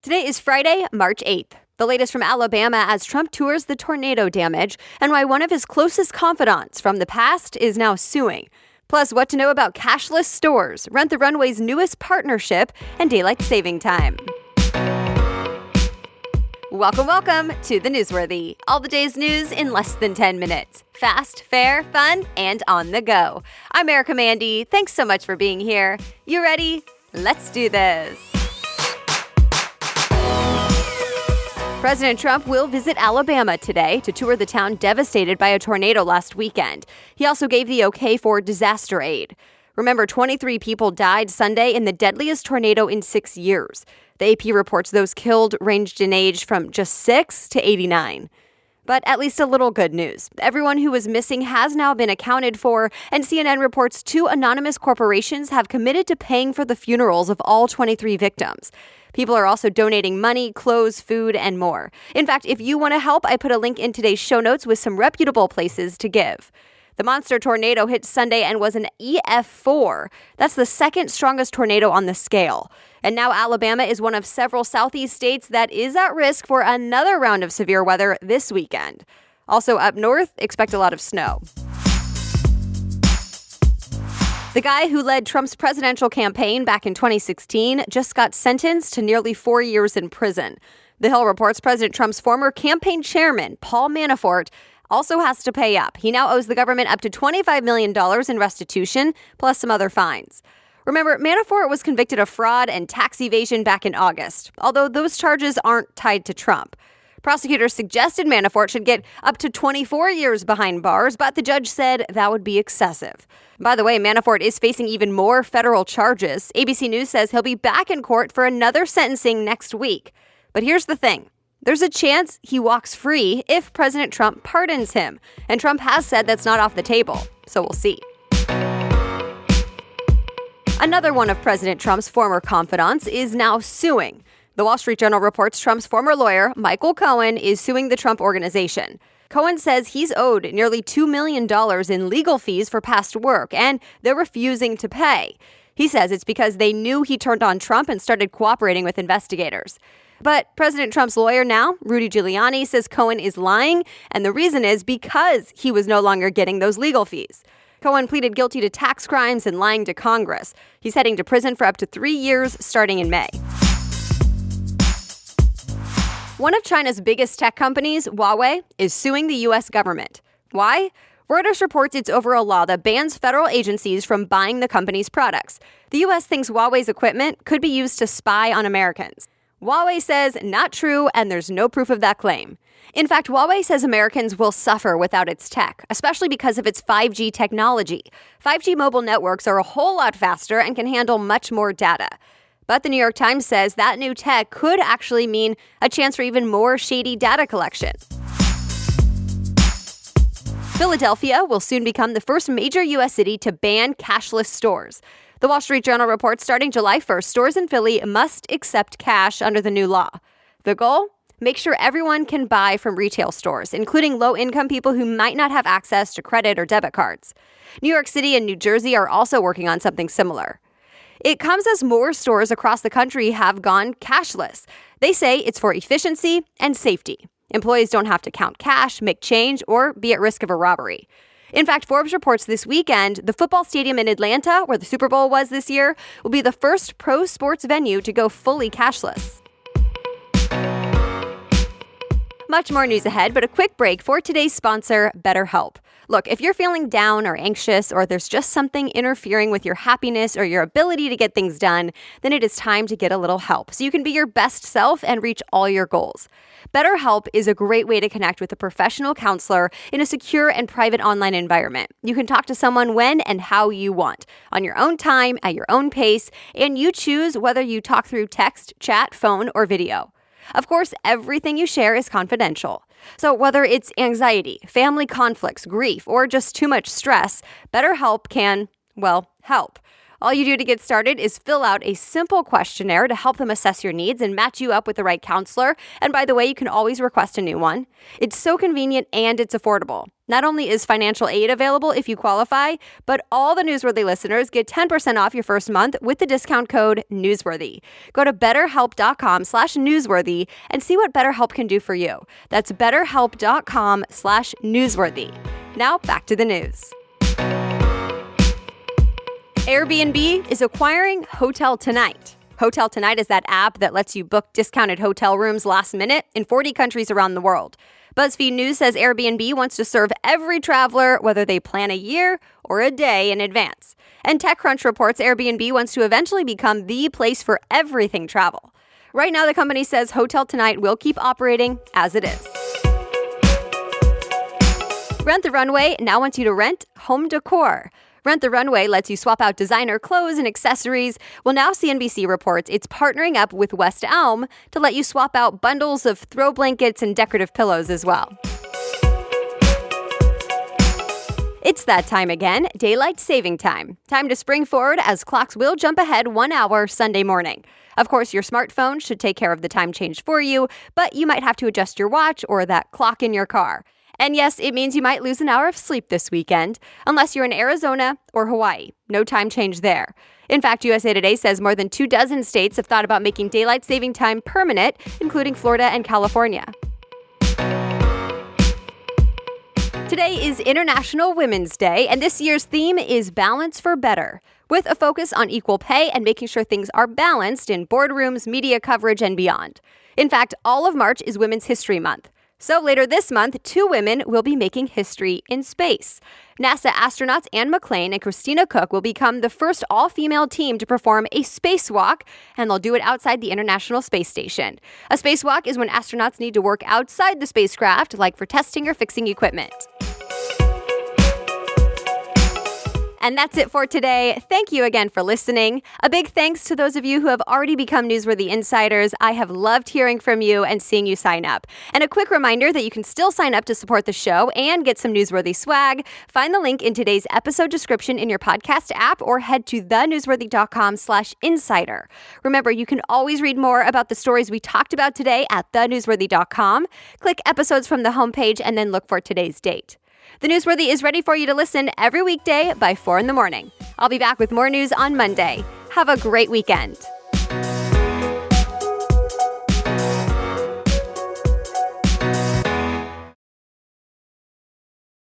Today is Friday, March 8th. The latest from Alabama as Trump tours the tornado damage and why one of his closest confidants from the past is now suing. Plus, what to know about cashless stores, Rent the Runway's newest partnership, and daylight saving time. Welcome to The Newsworthy. All the day's news in less than 10 minutes. Fast, fair, fun, and on the go. I'm Erica Mandy. Thanks so much for being here. You ready? Let's do this. President Trump will visit Alabama today to tour the town devastated by a tornado last weekend. He also gave the okay for disaster aid. Remember, 23 people died Sunday in the deadliest tornado in 6 years. The AP reports those killed ranged in age from just 6 to 89. But at least a little good news. Everyone who was missing has now been accounted for, and CNN reports 2 anonymous corporations have committed to paying for the funerals of all 23 victims. People are also donating money, clothes, food, and more. In fact, if you want to help, I put a link in today's show notes with some reputable places to give. The monster tornado hit Sunday and was an EF4. That's the second strongest tornado on the scale. And now Alabama is one of several southeast states that is at risk for another round of severe weather this weekend. Also up north, expect a lot of snow. The guy who led Trump's presidential campaign back in 2016 just got sentenced to nearly 4 years in prison. The Hill reports President Trump's former campaign chairman, Paul Manafort, also has to pay up. He now owes the government up to $25 million in restitution, plus some other fines. Remember, Manafort was convicted of fraud and tax evasion back in August, although those charges aren't tied to Trump. Prosecutors suggested Manafort should get up to 24 years behind bars, but the judge said that would be excessive. By the way, Manafort is facing even more federal charges. ABC News says he'll be back in court for another sentencing next week. But here's the thing. There's a chance he walks free if President Trump pardons him. And Trump has said that's not off the table, so we'll see. Another one of President Trump's former confidants is now suing. The Wall Street Journal reports Trump's former lawyer, Michael Cohen, is suing the Trump organization. Cohen says he's owed nearly $2 million in legal fees for past work, and they're refusing to pay. He says it's because they knew he turned on Trump and started cooperating with investigators. But President Trump's lawyer now, Rudy Giuliani, says Cohen is lying, and the reason is because he was no longer getting those legal fees. Cohen pleaded guilty to tax crimes and lying to Congress. He's heading to prison for up to 3 years starting in May. One of China's biggest tech companies, Huawei, is suing the U.S. government. Why? Reuters reports it's over a law that bans federal agencies from buying the company's products. The U.S. thinks Huawei's equipment could be used to spy on Americans. Huawei says not true, and there's no proof of that claim. In fact, Huawei says Americans will suffer without its tech, especially because of its 5G technology. 5G mobile networks are a whole lot faster and can handle much more data. But the New York Times says that new tech could actually mean a chance for even more shady data collection. Philadelphia will soon become the first major U.S. city to ban cashless stores. The Wall Street Journal reports starting July 1st, stores in Philly must accept cash under the new law. The goal? Make sure everyone can buy from retail stores, including low-income people who might not have access to credit or debit cards. New York City and New Jersey are also working on something similar. It comes as more stores across the country have gone cashless. They say it's for efficiency and safety. Employees don't have to count cash, make change, or be at risk of a robbery. In fact, Forbes reports this weekend, the football stadium in Atlanta, where the Super Bowl was this year, will be the first pro sports venue to go fully cashless. Much more news ahead, but a quick break for today's sponsor, BetterHelp. Look, if you're feeling down or anxious, or there's just something interfering with your happiness or your ability to get things done, then it is time to get a little help so you can be your best self and reach all your goals. BetterHelp is a great way to connect with a professional counselor in a secure and private online environment. You can talk to someone when and how you want, on your own time, at your own pace, and you choose whether you talk through text, chat, phone, or video. Of course, everything you share is confidential. So whether it's anxiety, family conflicts, grief, or just too much stress, BetterHelp can, well, help. All you do to get started is fill out a simple questionnaire to help them assess your needs and match you up with the right counselor. And by the way, you can always request a new one. It's so convenient and it's affordable. Not only is financial aid available if you qualify, but all the Newsworthy listeners get 10% off your first month with the discount code Newsworthy. Go to betterhelp.com/newsworthy and see what BetterHelp can do for you. That's betterhelp.com/newsworthy. Now back to the news. Airbnb is acquiring HotelTonight. HotelTonight is that app that lets you book discounted hotel rooms last minute in 40 countries around the world. BuzzFeed News says Airbnb wants to serve every traveler, whether they plan a year or a day in advance. And TechCrunch reports Airbnb wants to eventually become the place for everything travel. Right now, the company says HotelTonight will keep operating as it is. Rent the Runway now wants you to rent home decor. Rent the Runway lets you swap out designer clothes and accessories. Well, now CNBC reports it's partnering up with West Elm to let you swap out bundles of throw blankets and decorative pillows as well. It's that time again, daylight saving time. Time to spring forward as clocks will jump ahead 1 hour Sunday morning. Of course, your smartphone should take care of the time change for you, but you might have to adjust your watch or that clock in your car. And yes, it means you might lose an hour of sleep this weekend, unless you're in Arizona or Hawaii. No time change there. In fact, USA Today says more than 24 states have thought about making daylight saving time permanent, including Florida and California. Today is International Women's Day, and this year's theme is Balance for Better, with a focus on equal pay and making sure things are balanced in boardrooms, media coverage, and beyond. In fact, all of March is Women's History Month. So later this month, 2 women will be making history in space. NASA astronauts Anne McClain and Christina Koch will become the first all-female team to perform a spacewalk, and they'll do it outside the International Space Station. A spacewalk is when astronauts need to work outside the spacecraft, like for testing or fixing equipment. And that's it for today. Thank you again for listening. A big thanks to those of you who have already become Newsworthy Insiders. I have loved hearing from you and seeing you sign up. And a quick reminder that you can still sign up to support the show and get some Newsworthy swag. Find the link in today's episode description in your podcast app or head to thenewsworthy.com/insider. Remember, you can always read more about the stories we talked about today at thenewsworthy.com. Click episodes from the homepage and then look for today's date. The Newsworthy is ready for you to listen every weekday by 4 in the morning. I'll be back with more news on Monday. Have a great weekend.